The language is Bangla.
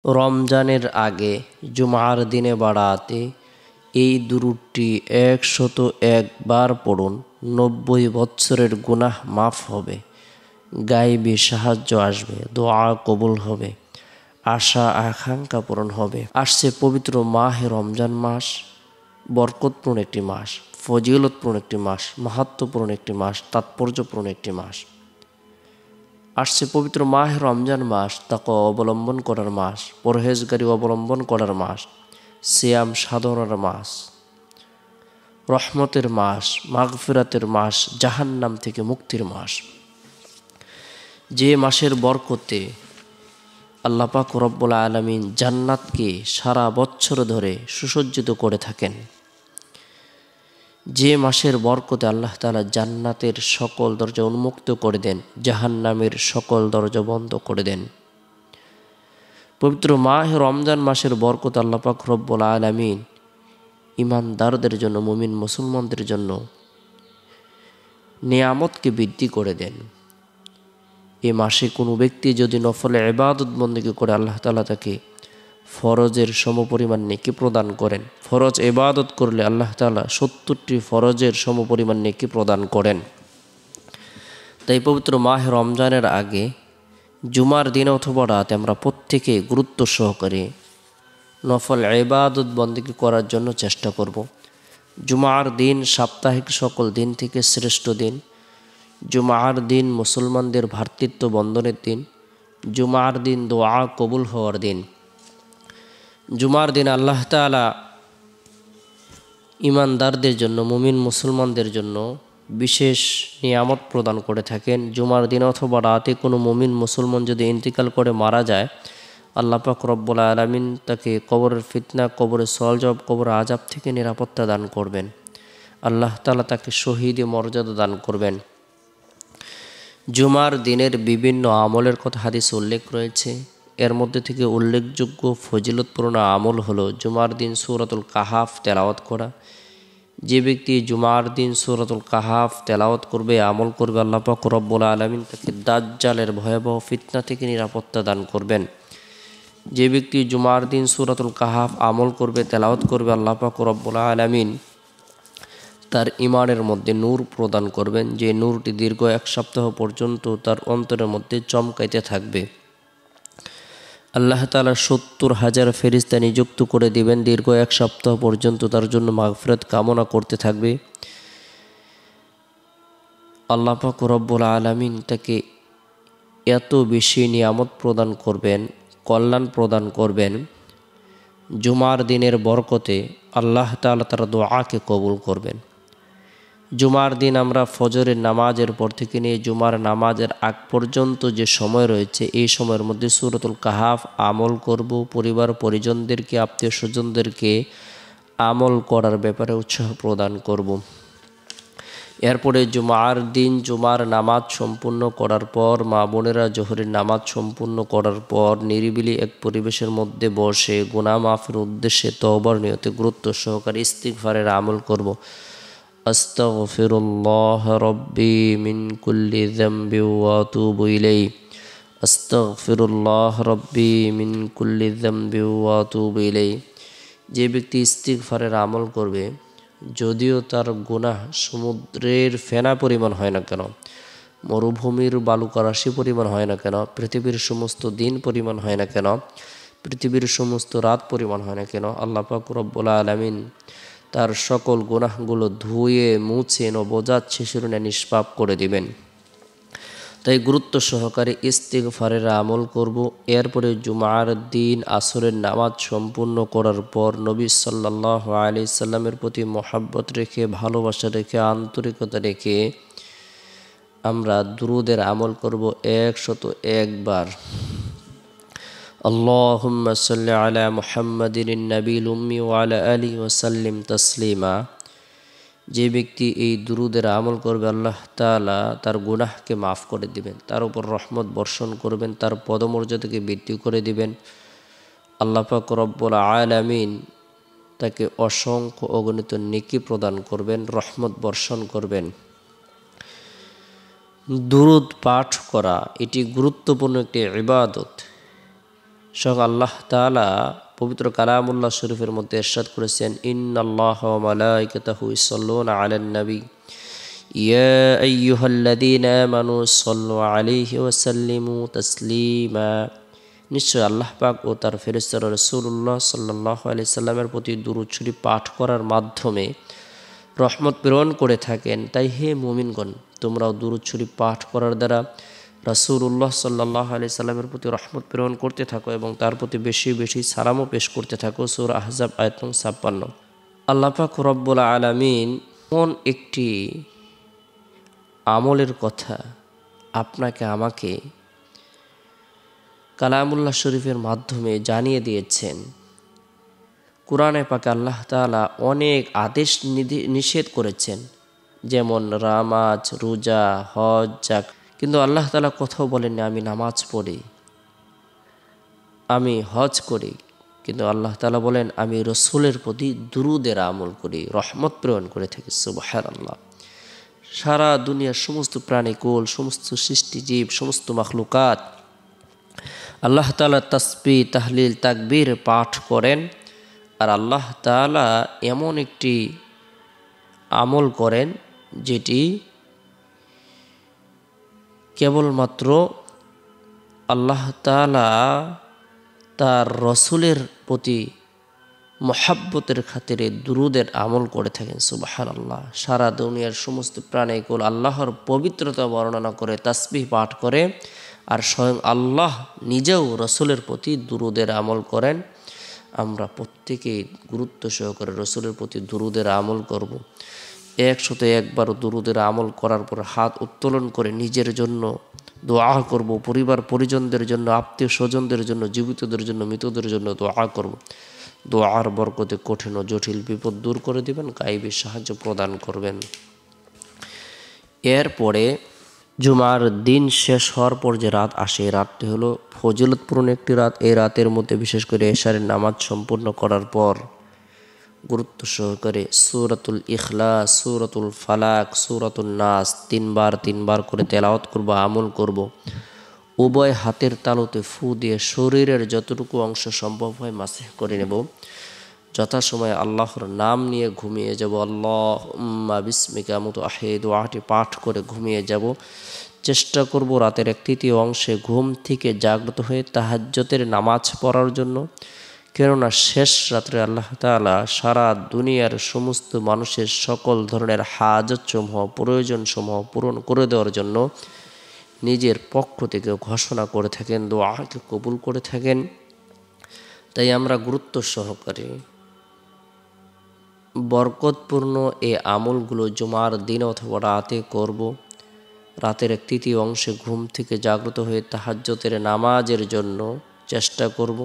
রমজানের আগে জুমার দিনে বাড়াতে এই দুরূদটি ১০১ বার পড়ুন। ৯০ বৎসরের গুনাহ মাফ হবে, গায়বী সাহায্য আসবে, দোয়া কবুল হবে, আশা আকাঙ্ক্ষা পূরণ হবে। আসছে পবিত্র মাহে রমজান মাস, বরকতপূর্ণ একটি মাস, ফজিলতপূর্ণ একটি মাস, মাহাত্ম্যপূর্ণ একটি মাস, তাৎপর্যপূর্ণ একটি মাস। আসছে পবিত্র মাহে রমজান মাস, তাকওয়া অবলম্বন করার মাস, পরহেজগারি অবলম্বন করার মাস, সিয়াম সাধনার মাস, রহমতের মাস, মাগফিরাতের মাস, জাহান্নাম থেকে মুক্তির মাস। যে মাসের বরকতে আল্লাহ পাক রব্বুল আলামিন জান্নাতকে সারা বছর ধরে সুসজ্জিত করে থাকেন। যে মাসের বরকতে আল্লাহ তাআলা জান্নাতের সকল দরজা উন্মুক্ত করে দেন, জাহান্নামের সকল দরজা বন্ধ করে দেন। পবিত্র মাহে রমজান মাসের বরকত আল্লাহ পাক রব্বুল আলামিন ইমানদারদের জন্য, মুমিন মুসলমানদের জন্য নিয়ামতকে বৃদ্ধি করে দেন। এ মাসে কোনো ব্যক্তি যদি নফলে ইবাদত বন্দেগী করে, আল্লাহ তাআলা তাকে ফরজের সমপরিমাণ নেকি প্রদান করেন। ফরজ ইবাদত করলে আল্লাহ তাআলা ৭০টি ফরজের সমপরিমাণ নেকি প্রদান করেন। তাই পবিত্র মাহে রমজানের আগে জুমার দিন অথবা রাতে আমরা প্রত্যেকে গুরুত্ব সহকারে নফল ইবাদত বন্দেগী করার জন্য চেষ্টা করব। জুমার দিন সাপ্তাহিক সকল দিন থেকে শ্রেষ্ঠ দিন। জুমার দিন মুসলমানদের ভ্রাতৃত্ব বন্ধনের দিন। জুমার দিন দোয়া কবুল হওয়ার দিন। জুমার দিন আল্লাহ তাআলা ইমানদারদের জন্য, মুমিন মুসলমানদের জন্য বিশেষ নিয়ামত প্রদান করে থাকেন। জুমার দিন অথবা রাতে কোনো মুমিন মুসলমান যদি ইন্তিকাল করে মারা যায়, আল্লাহ পাক রব্বুল আলামিন তাকে কবরের ফিতনা, কবরের সওয়াল জবাব, কবরের আযাব থেকে নিরাপত্তা দান করবেন। আল্লাহ তাআলা তাকে শহীদি মর্যাদা দান করবেন। জুমার দিনের বিভিন্ন আমলের কথা হাদিসে উল্লেখ রয়েছে। এর মধ্যে থেকে উল্লেখযোগ্য ফজিলতপূর্ণ আমল হলো জুমার দিন সূরাতুল কাহাফ তেলাওয়াত করা। যে ব্যক্তি জুমার দিন সূরাতুল কাহাফ তেলাওয়াত করবে, আমল করবে, আল্লাহ পাক রব্বুল আলামিন তাকে দাজ্জালের ভয়াবহ ফিতনা থেকে নিরাপত্তা দান করবেন। যে ব্যক্তি জুমার দিন সূরাতুল কাহাফ আমল করবে, তেলাওয়াত করবে, আল্লাহ পাক রব্বুল আলামিন তার ইমানের মধ্যে নূর প্রদান করবেন, যে নূরটি দীর্ঘ ১ সপ্তাহ পর্যন্ত তার অন্তরের মধ্যে চমকাইতে থাকবে। আল্লাহ তাআলা ৭০,০০০ ফেরেশতা নিযুক্ত করে দিবেন, দীর্ঘ ১ সপ্তাহ পর্যন্ত তার জন্য মাগফিরাত কামনা করতে থাকবে। আল্লাহ পাক রব্বুল আলামিন তাকে এত বেশি নিয়ামত প্রদান করবেন, কল্যাণ প্রদান করবেন। জুমার দিনের বরকতে আল্লাহ তাআলা তার দোয়াকে কবুল করবেন। জুমার দিন আমরা ফজরের নামাজের পর থেকে নিয়ে জুমার নামাজের আগ পর্যন্ত যে সময় রয়েছে, এই সময়ের মধ্যে সূরাতুল কাহাফ আমল করব। পরিবার পরিজনদেরকে, আত্মীয় স্বজনদেরকে আমল করার ব্যাপারে উৎসাহ প্রদান করব। এরপরে জুমার দিন জুমার নামাজ সম্পূর্ণ করার পর, মা বোনেরা জোহরের নামাজ সম্পূর্ণ করার পর নিরিবিলি এক পরিবেশের মধ্যে বসে গুনাহ মাফের উদ্দেশ্যে তওবার নিয়তে গুরুত্ব সহকারে ইস্তিগফারের আমল করব। আস্তাগফিরুল্লাহ রব্বি মিন কুল্লি যামবি ওয়া আতুবু ইলাইহি। আস্তাগফিরুল্লাহ রব্বি মিন কুল্লি যামবি ওয়া আতুবু ইলাইহি। যে ব্যক্তি ইস্তিগফারের আমল করবে, যদিও তার গুনাহ সমুদ্রের ফেনা পরিমাণ হয় না কেন, মরুভূমির বালুকা রাশি পরিমাণ হয় না কেন, পৃথিবীর সমস্ত দিন পরিমাণ হয় না কেন, পৃথিবীর সমস্ত রাত পরিমাণ হয় না কেন, আল্লাহ পাক রব্বুল আলামিন তার সকল গুনাহগুলো ধুয়ে মুছে নবজাত শিশুর ন্যায় নিষ্পাপ করে দিবেন। তাই গুরুত্ব সহকারে ইস্তিগফারের আমল করব। এরপরে জুমার দিন আসরের নামাজ সম্পূর্ণ করার পর নবী সাল্লাল্লাহু আলাইহি সাল্লামের প্রতি মহব্বত রেখে, ভালোবাসা রেখে, আন্তরিকতা রেখে আমরা দুরূদের আমল করব ১০১ বার। আল্লাহুম্মা সাল্লি আলা মুহাম্মাদিন নবিয়্যিল উম্মি ওয়া আলা আলিহি ওয়া সাল্লিম তাসলিমা। যে ব্যক্তি এই দুরূদের আমল করবে, আল্লাহ তাআলা তার গুনাহকে মাফ করে দিবেন, তার উপর রহমত বর্ষণ করবেন, তার পদমর্যাদাকে বৃদ্ধি করে দিবেন। আল্লাহ পাক রব্বুল আলামিন তাকে অসংখ্য অগণিত নেকি প্রদান করবেন, রহমত বর্ষণ করবেন। দুরূদ পাঠ করা এটি গুরুত্বপূর্ণ একটি ইবাদত। স্বয়ং আল্লাহ তাআলা পবিত্র কালামুল্লাহ শরীফের মধ্যে ইরশাদ করেছেন, ইন্নাল্লাহা ওয়া মালাইকাতাহু ইউসাল্লুনা আলান নবী ইয়া আইয়ুহাল্লাযীনা আমানু সাল্লু আলাইহি ওয়া সাল্লিমু তাসলিমা। নিশ্চয় আল্লাহ পাক ও তার ফেরেশতারা রাসূলুল্লাহ সাল্লাল্লাহু আলাইহি সাল্লামের প্রতি দুরূদ শরীফ পাঠ করার মাধ্যমে রহমত প্রেরণ করে থাকেন। তাই হে মুমিনগণ, তোমরাও দুরূদ শরীফ পাঠ করার দ্বারা রাসূলুল্লাহ সাল্লাল্লাহু আলাইহি সাল্লামের প্রতি রহমত প্রেরণ করতে থাকো এবং তার প্রতি বেশি বেশি সালামও পেশ করতে থাকো। সূরা আহজাব আয়াত 56। আল্লাহ পাক রব্বুল আলামিন এমন একটি আমলের কথা আপনাকে আমাকে কালামুল্লাহ শরীফের মাধ্যমে জানিয়ে দিয়েছেন। কুরআনে পাকে আল্লাহ তাআলা অনেক আদেশ নিষেধ করেছেন, যেমন নামাজ, রোজা, হজ, যাকাত। কিন্তু আল্লাহ তাআলা কোথাও বলেননি আমি নামাজ পড়ি, আমি হজ করি। কিন্তু আল্লাহ তাআলা বলেন আমি রসুলের প্রতি দুরূদের আমল করি, রহমত প্রেরণ করে থাকি। সুবহানাল্লাহ। সারা দুনিয়ার সমস্ত প্রাণীকুল, সমস্ত সৃষ্টিজীব, সমস্ত মাখলুকাত আল্লাহ তাআলা তাসবিহ, তাহলিল, তাকবীর পাঠ করেন। আর আল্লাহ তাআলা এমন একটি আমল করেন যেটি কেবলমাত্র আল্লাহ তাআলা তার রসুলের প্রতি মহাব্বতের খাতিরে দুরূদের আমল করে থাকেন। সুবহানাল্লাহ। সারা দুনিয়ার সমস্ত প্রাণীকুল আল্লাহর পবিত্রতা বর্ণনা করে তাসবিহ পাঠ করে, আর স্বয়ং আল্লাহ নিজেও রসুলের প্রতি দুরূদের আমল করেন। আমরা প্রত্যেকেই গুরুত্ব সহকারে রসুলের প্রতি দুরূদের আমল করব। 101 বার দুরূদের আমল করার পর হাত উত্তোলন করে নিজের জন্য দোয়া করব, পরিবার পরিজনদের জন্য, আত্মীয় স্বজনদের জন্য, জীবিতদের জন্য, মৃতদের জন্য দোয়া করব। দোয়ার বরকতে কঠিন ও জটিল বিপদ দূর করে দিবেন, গায়েবী সাহায্য প্রদান করবেন। এরপরে জুমার দিন শেষ হওয়ার পর যে রাত আসে, এই রাতটি হলো ফজিলতপূর্ণ একটি রাত। এই রাতের মধ্যে বিশেষ করে এশারের নামাজ সম্পূর্ণ করার পর গুরুত্ব সহকারে সূরাতুল ইখলাস, সূরাতুল ফালাক, সূরাতুন নাস তিনবার করে তেলাওয়াত করব, আমল করব। উভয় হাতের তালুতে ফু দিয়ে শরীরের যতটুকু অংশ সম্ভব হয় মাসিহ করে নেব। যথাসময়ে আল্লাহর নাম নিয়ে ঘুমিয়ে যাব। আল্লাহুম্মা বিসমিকা মুতু আহি দোয়াটি পাঠ করে ঘুমিয়ে যাব। চেষ্টা করব রাতের 1/3 অংশে ঘুম থেকে জাগ্রত হয়ে তাহাজ্জুদের নামাজ পড়ার জন্য। কেননা শেষ রাত্রে আল্লাহ তাআলা সারা দুনিয়ার সমস্ত মানুষের সকল ধরনের হাজতসমূহ, প্রয়োজনসমূহ পূরণ করে দেওয়ার জন্য নিজের পক্ষ থেকে ঘোষণা করে থাকেন, দোয়াকে কবুল করে থাকেন। তাই আমরা গুরুত্ব সহকারে বরকতপূর্ণ এই আমলগুলো জুমার দিন অথবা রাতে করব। রাতের 1/3 অংশে ঘুম থেকে জাগ্রত হয়ে তাহাজ্জুদের নামাজের জন্য চেষ্টা করব।